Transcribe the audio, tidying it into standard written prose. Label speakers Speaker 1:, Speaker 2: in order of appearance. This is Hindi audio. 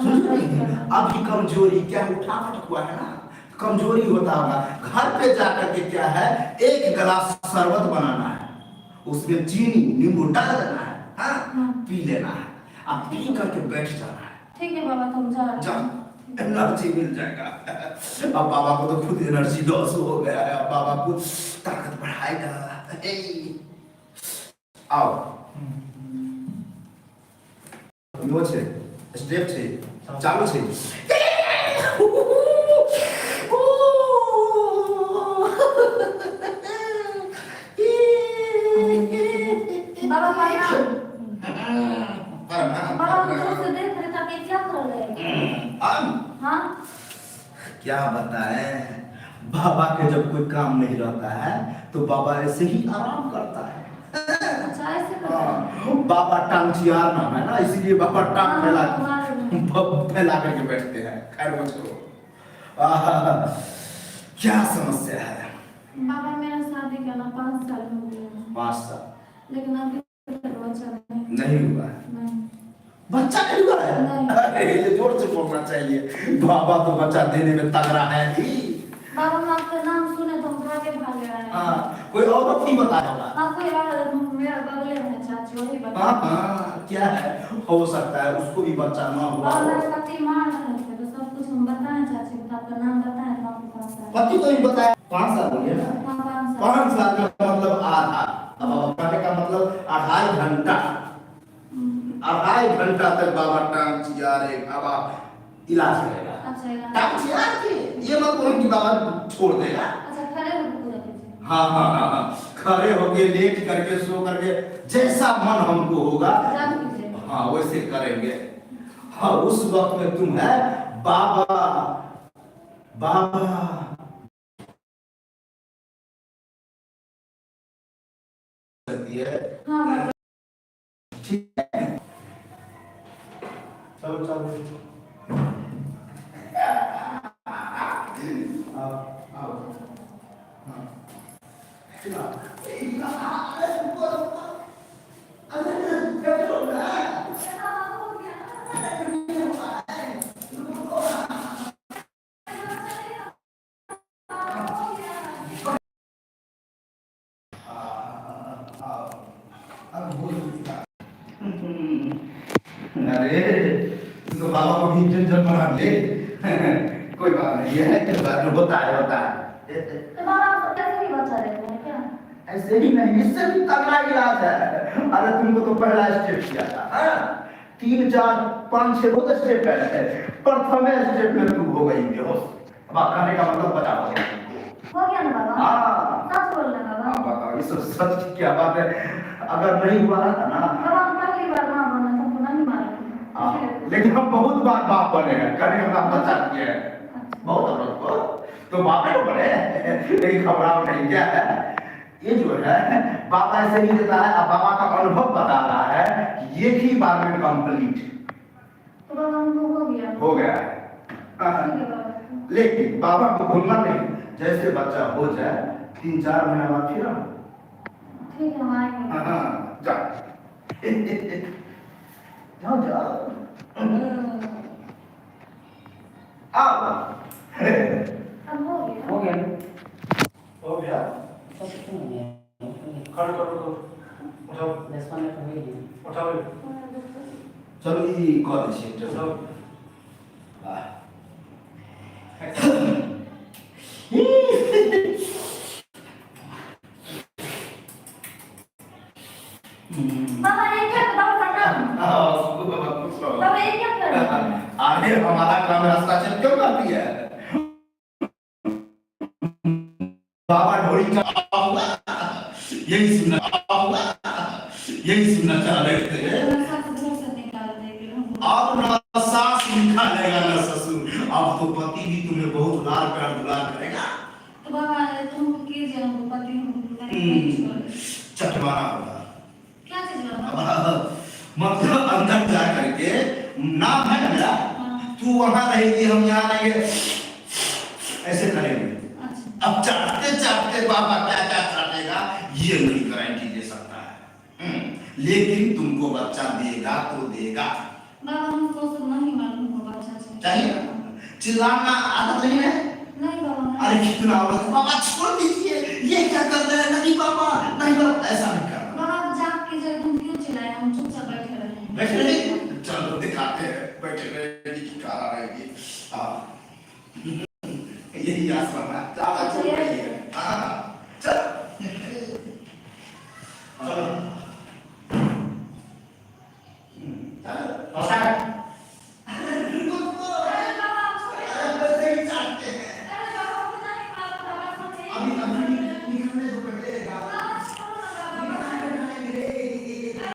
Speaker 1: समझ रही हैं? अभी कमजोरी क्या उठापट हुआ है ना, कमजोरी होता होगा। घर पे जाकर के क्या है, एक गिलास शरबत बनाना है, उसमें चीनी नींबू डाल देना है, हाँ, पी लेना है, अब पी करके बैठ जाना है।
Speaker 2: ठीक है बाबा, तुम जाओ,
Speaker 1: एनर्जी मिल जाएगा। अब बाबा को तो खुद एनर्जी लॉस हो गया है, अब बाबा को ताकत बढ़ाएगा। आओ, नो छे स्टेप छे चालू छे।
Speaker 2: बाबा प्रणाम।
Speaker 1: प्रणाम।
Speaker 2: बाबा दूर से देख रहे था कि क्या कर रहे हैं? हाँ
Speaker 1: क्या बताएं, बाबा के जब कोई काम नहीं रहता है तो बाबा ऐसे ही आराम करता है।
Speaker 2: अच्छा ऐसे करता है?
Speaker 1: बाबा टांग चियार नाम है ना, इसीलिए बाबा टांग फैला करके बैठते हैं। खैर वो छोड़ो, क्या समस्या है?
Speaker 2: बाबा मेरा शादी का ना 5 साल हो गया।
Speaker 1: 5 साल?
Speaker 2: लेकिन अभी तक बच्चा
Speaker 1: नहीं हुआ है।
Speaker 2: नहीं।
Speaker 1: बच्चा नहीं हुआ है? अरे ये जोर से बोलना चाहिए, बाबा तो बच्चा देने में तगड़ा है जी।
Speaker 2: बाबा हम आपका नाम सुने तो हम भागे भागे आए।
Speaker 1: हाँ, कोई और नहीं बताया होगा?
Speaker 2: आपको याद है मेरा बगले में चाची वही बता।
Speaker 1: हाँ, क्या है, हो सकता है उसको भी बच्चा ना हुआ हो।
Speaker 2: मेरे पति मार रहे थे तो सब कुछ हम बताएं चाची को, आपका नाम बताएं तो आपको पास आए।
Speaker 1: पति तो ही बताया 5 साल हो गया ना। 5 साल का मतलब आधा, अब बताने का मतलब 2.5 घंटा, 2.5 घंटा तक बाबा टांग चियारे, बाबा इलाज करेगा।
Speaker 2: अच्छा
Speaker 1: टांग चियार के ये मत बोलो कि बाबा छोड़ देगा।
Speaker 2: अच्छा खड़े होकर पूरा कीजिए।
Speaker 1: हाँ हाँ हाँ हाँ, खड़े होके लेट करके सो करके जैसा मन हमको होगा हाँ वैसे करेंगे। हाँ उस वक्त में तुम है बाबा बाबा
Speaker 2: हाँ
Speaker 1: ठीक है, चलो चलो आओ आओ हाँ अरे तो बाबा को भी टेंशन बना ले। कोई बात नहीं है, होता है होता है।
Speaker 2: तो बाबा आप कैसे भी बचा देते हैं क्या?
Speaker 1: ऐसे ही नहीं, इससे भी तगड़ा इलाज है। अरे तुमको तो पहला स्टेप किया था, 3 4 5 6 बहुत स्टेप है, प्रथम स्टेप में तुम हो गई बेहोश। अब कहने का मतलब बता दो।
Speaker 2: हो गया ना बाबा?
Speaker 1: हाँ
Speaker 2: सच बोल रहे बाबा?
Speaker 1: हाँ बताओ, ये सब सच की क्या बात है? अगर नहीं हुआ था ना,
Speaker 2: बाबा पहली बार मां बना था तो नहीं मारा।
Speaker 1: लेकिन हम बहुत बार बाप बने हैं, कभी हम बच्चा किए हैं बहुत औरत को, तो बापे को बने। लेकिन घबराओ नहीं, क्या है ये जो है बाबा ऐसे नहीं देता है, अब बाबा का अनुभव बता रहा है कि एक ही बार में कंप्लीट
Speaker 2: तो बाबा हमको
Speaker 1: हो गया है। लेकिन बाबा को भूलना नहीं, जैसे बच्चा हो जाए 3 4 महीना बाद फिर हम
Speaker 2: ठीक है हम आएंगे।
Speaker 1: जाओ जाओ जाओ आओ।
Speaker 2: अब हो गया?
Speaker 3: हो गया
Speaker 1: हो गया,
Speaker 3: सब क्यों हो गया?
Speaker 1: खड़े करो, उठाओ
Speaker 3: 10 मिनट हो गए।
Speaker 1: उठाओ, चलो ये कॉल दीजिए, उठाओ।
Speaker 2: बाबा ये क्या बाबा प्रणाम। बाबा ये क्या कर रहे हैं?
Speaker 1: आगे हमारा काम रास्ता चल क्यों करती है? बाबा ढोली का यही सुनना चाह रहे थे। अब ना सास निकालेगा ना ससुर, अब तो पति भी तुम्हें बहुत लाल प्यार दुलार करेगा।
Speaker 2: तो बाबा तुम कीजिए, हमको पति
Speaker 1: चटवाना होगा।
Speaker 2: क्या चीज बाबा?
Speaker 1: मतलब अंदर जा करके नाम है ना मेरा, तू वहां रहेगी हम यहाँ रहेंगे, ऐसे करेंगे। अब चाटते चाटते बाबा क्या क्या चाटेगा ये नहीं गारंटी दे सकता है, लेकिन तुमको बच्चा देगा तो देगा।
Speaker 2: बाबा हमको सब नहीं मालूम होगा।
Speaker 1: चाहिए ना? चिल्लाना आदत नहीं है?
Speaker 2: नहीं बाबा नहीं।
Speaker 1: अरे कितना औरत, बाबा छोड़ दीजिए, ये क्या कर रहे हैं, नहीं बाबा, नहीं बाबा, ऐसा नहीं